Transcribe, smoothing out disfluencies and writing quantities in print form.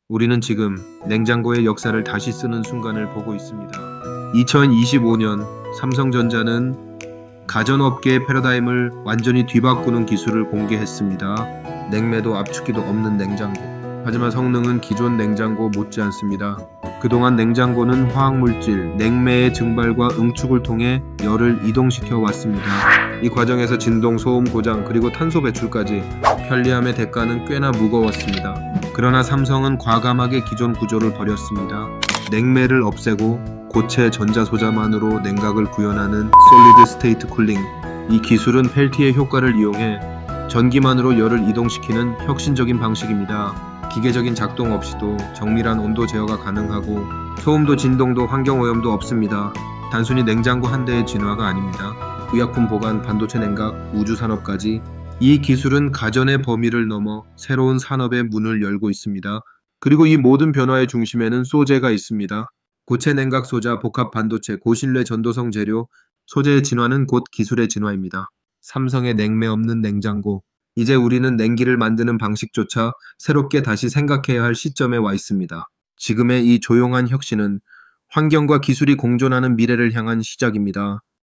우리는 지금 냉장고의 역사를 다시 쓰는 순간을 보고 있습니다. 2025년 삼성전자는 가전업계의 패러다임을 완전히 뒤바꾸는 기술을 공개했습니다. 냉매도 압축기도 없는 냉장고. 하지만 성능은 기존 냉장고 못지않습니다. 그동안 냉장고는 화학물질, 냉매의 증발과 응축을 통해 열을 이동시켜 왔습니다. 이 과정에서 진동, 소음, 고장, 그리고 탄소 배출까지 편리함의 대가는 꽤나 무거웠습니다. 그러나 삼성은 과감하게 기존 구조를 버렸습니다. 냉매를 없애고 고체 전자소자만으로 냉각을 구현하는 솔리드 스테이트 쿨링. 이 기술은 펠티의 효과를 이용해 전기만으로 열을 이동시키는 혁신적인 방식입니다. 기계적인 작동 없이도 정밀한 온도 제어가 가능하고 소음도 진동도 환경오염도 없습니다. 단순히 냉장고 한 대의 진화가 아닙니다. 의약품 보관, 반도체 냉각, 우주산업까지 이 기술은 가전의 범위를 넘어 새로운 산업의 문을 열고 있습니다. 그리고 이 모든 변화의 중심에는 소재가 있습니다. 고체 냉각 소자, 복합 반도체, 고신뢰 전도성 재료, 소재의 진화는 곧 기술의 진화입니다. 삼성의 냉매 없는 냉장고. 이제 우리는 냉기를 만드는 방식조차 새롭게 다시 생각해야 할 시점에 와 있습니다. 지금의 이 조용한 혁신은 환경과 기술이 공존하는 미래를 향한 시작입니다.